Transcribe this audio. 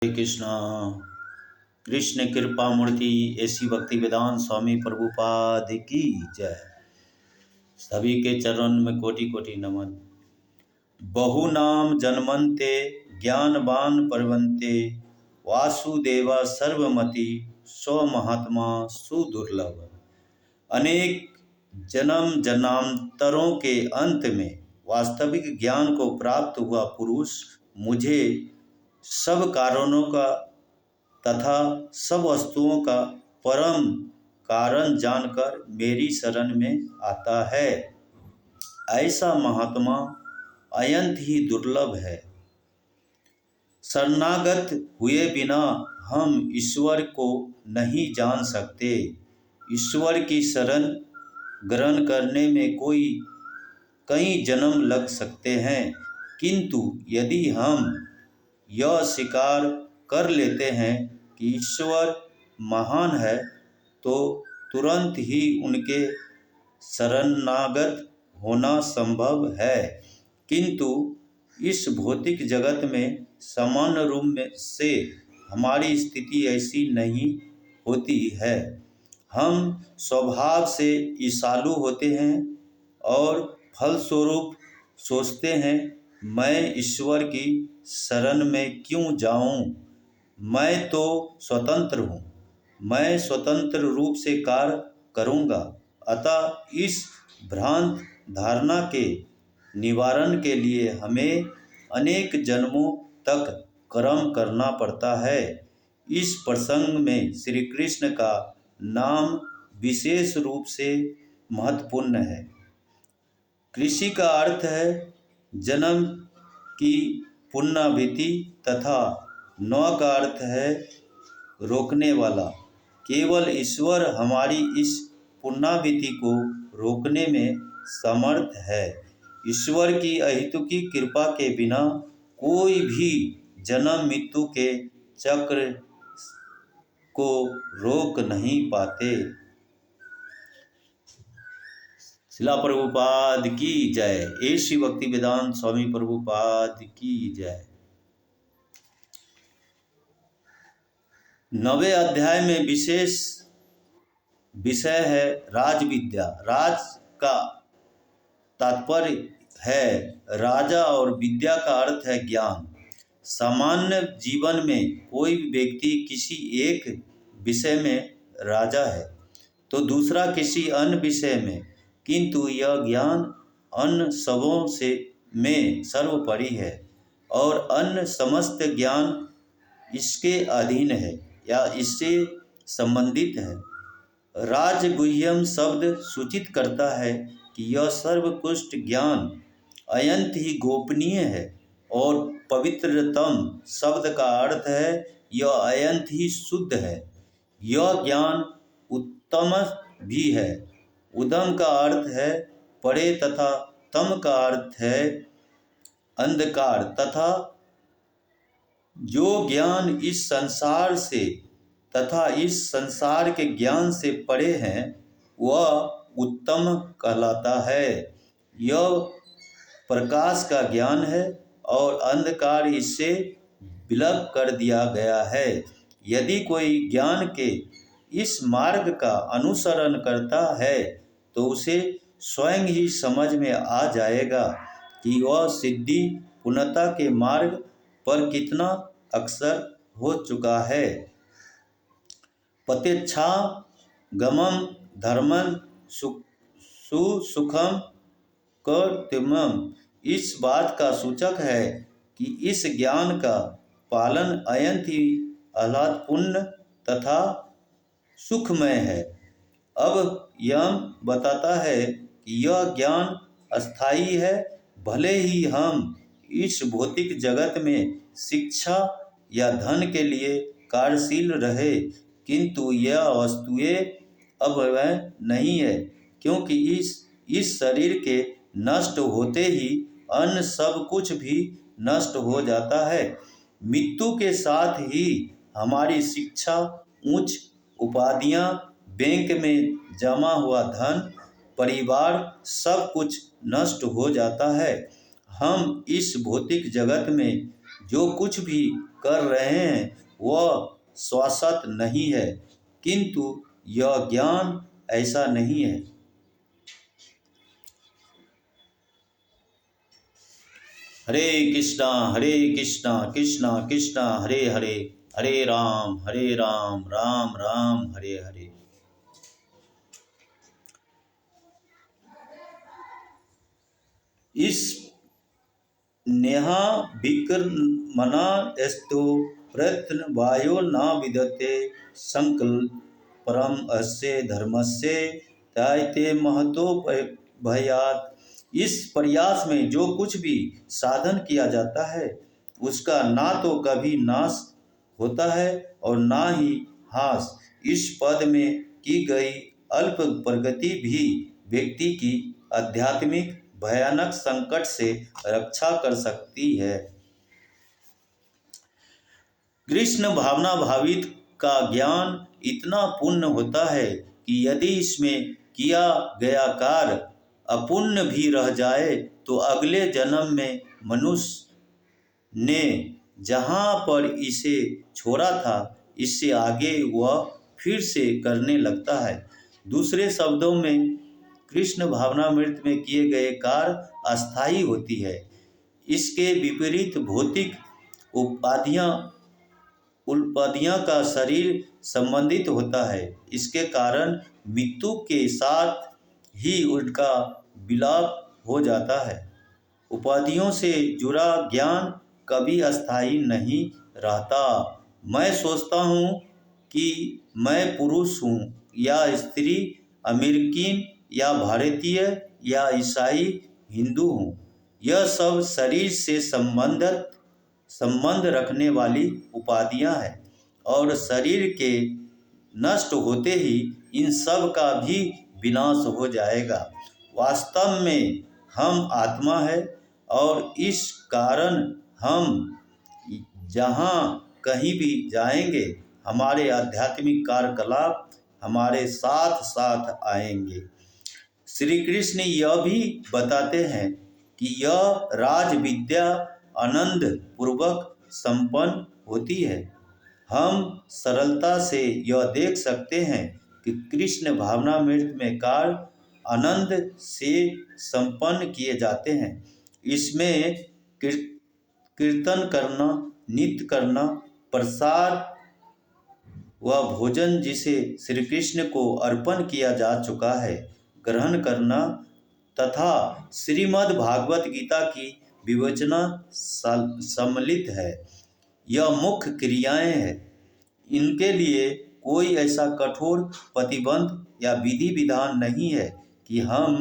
हरे कृष्णा। कृष्ण कृपा मूर्ति ऐसी भक्ति वेदांत स्वामी प्रभुपाद की जय। सभी के चरण में कोटि कोटि नमन। बहु नाम जन्मन्ते ज्ञानवान परवन्ते वासुदेवा सर्वमति स्व महात्मा सुदुर्लभ। अनेक जन्म जन्मांतरों के अंत में वास्तविक ज्ञान को प्राप्त हुआ पुरुष मुझे सब कारणों का तथा सब वस्तुओं का परम कारण जानकर मेरी शरण में आता है। ऐसा महात्मा अत्यंत ही दुर्लभ है। शरणागत हुए बिना हम ईश्वर को नहीं जान सकते। ईश्वर की शरण ग्रहण करने में कई जन्म लग सकते हैं, किंतु यदि हम यह स्वीकार कर लेते हैं कि ईश्वर महान है तो तुरंत ही उनके शरणागत होना संभव है। किंतु इस भौतिक जगत में सामान्य रूप से हमारी स्थिति ऐसी नहीं होती है। हम स्वभाव से ईर्ष्यालु होते हैं और फलस्वरूप सोचते हैं, मैं ईश्वर की शरण में क्यों जाऊं? मैं तो स्वतंत्र हूँ, मैं स्वतंत्र रूप से कार्य करूँगा। अतः इस भ्रांत धारणा के निवारण के लिए हमें अनेक जन्मों तक कर्म करना पड़ता है। इस प्रसंग में श्री कृष्ण का नाम विशेष रूप से महत्वपूर्ण है। कृषि का अर्थ है जन्म की पुनरावृत्ति तथा नौ का अर्थ है रोकने वाला। केवल ईश्वर हमारी इस पुनरावृत्ति को रोकने में समर्थ है। ईश्वर की अहेतुकी कृपा के बिना कोई भी जन्म मृत्यु के चक्र को रोक नहीं पाते। शिला प्रभुपाद की जय। ऐसी भक्ति वेदांत स्वामी प्रभुपाद की जय। 9वें अध्याय में विशेष विषय है राज विद्या। राज का तात्पर्य है राजा और विद्या का अर्थ है ज्ञान। सामान्य जीवन में कोई व्यक्ति किसी एक विषय में राजा है तो दूसरा किसी अन्य विषय में, किंतु यह ज्ञान अन्य सबों में सर्वोपरि है और अन्य समस्त ज्ञान इसके अधीन है या इससे संबंधित है। राजगुह्यम शब्द सूचित करता है कि यह सर्वोत्कृष्ट ज्ञान अत्यंत ही गोपनीय है और पवित्रतम शब्द का अर्थ है यह अत्यंत ही शुद्ध है। यह ज्ञान उत्तम भी है। उदम का अर्थ है परे तथा तम का अर्थ है अंधकार तथा जो ज्ञान इस संसार से तथा इस संसार के ज्ञान से परे हैं वह उत्तम कहलाता है। यह प्रकाश का ज्ञान है और अंधकार इससे विलग कर दिया गया है। यदि कोई ज्ञान के इस मार्ग का अनुसरण करता है तो उसे स्वयं ही समझ में आ जाएगा कि वह सिद्धि पूर्णता के मार्ग पर कितना अक्सर हो चुका है। प्रत्यक्षा गमम धर्मं सुसुखम कर्तव्यम इस बात का सूचक है कि इस ज्ञान का पालन अत्यंत ही आह्लादपूर्ण तथा सुखमय है। अब यह बताता है कि यह ज्ञान अस्थायी है। भले ही हम इस भौतिक जगत में शिक्षा या धन के लिए कार्यशील रहे, किंतु यह वस्तुएं अव्यय नहीं है, क्योंकि इस शरीर के नष्ट होते ही अन्य सब कुछ भी नष्ट हो जाता है। मृत्यु के साथ ही हमारी शिक्षा, उच्च उपाधियां, बैंक में जमा हुआ धन, परिवार सब कुछ नष्ट हो जाता है। हम इस भौतिक जगत में जो कुछ भी कर रहे हैं वह शाश्वत नहीं है, किंतु यह ज्ञान ऐसा नहीं है। हरे कृष्णा कृष्णा कृष्णा हरे हरे, हरे राम राम राम हरे हरे। इस नेहा विक्रमणा एस्तो प्रयत्न वायो न विदते संकल्प परम अस्य धर्मस्य त्यायते महतो भयात। इस प्रयास में जो कुछ भी साधन किया जाता है उसका ना तो कभी नाश होता है और ना ही हास। इस पद में की गई अल्प प्रगति भी व्यक्ति की आध्यात्मिक भयानक संकट से रक्षा कर सकती है। कृष्ण भावना भावित का ज्ञान इतना पूर्ण होता है कि यदि इसमें किया गया कार्य अपूर्ण भी रह जाए तो अगले जन्म में मनुष्य ने जहाँ पर इसे छोड़ा था इससे आगे वह फिर से करने लगता है। दूसरे शब्दों में कृष्ण भावनामृत में किए गए कार्य अस्थायी होती है। इसके विपरीत भौतिक उपाधियां का शरीर संबंधित होता है। इसके कारण मृत्यु के साथ ही उनका विलाप हो जाता है। उपाधियों से जुड़ा ज्ञान कभी अस्थायी नहीं रहता। मैं सोचता हूँ कि मैं पुरुष हूँ या स्त्री, अमेरिकन या भारतीय या ईसाई, हिंदू हूँ, यह सब शरीर से संबंध रखने वाली उपाधियां हैं और शरीर के नष्ट होते ही इन सब का भी विनाश हो जाएगा। वास्तव में हम आत्मा है और इस कारण हम जहाँ कहीं भी जाएंगे हमारे आध्यात्मिक कार्यकलाप हमारे साथ साथ आएंगे। श्री कृष्ण यह भी बताते हैं कि यह राज विद्या आनंद पूर्वक संपन्न होती है। हम सरलता से यह देख सकते हैं कि कृष्ण भावनामृत में कार्य आनंद से संपन्न किए जाते हैं। इसमें कीर्तन करना, नित्य करना, प्रसाद व भोजन जिसे श्री कृष्ण को अर्पण किया जा चुका है ग्रहण करना तथा श्रीमद् भागवत गीता की विवेचना सम्मिलित है। यह मुख्य क्रियाएं हैं। इनके लिए कोई ऐसा कठोर प्रतिबंध या विधि विधान नहीं है कि हम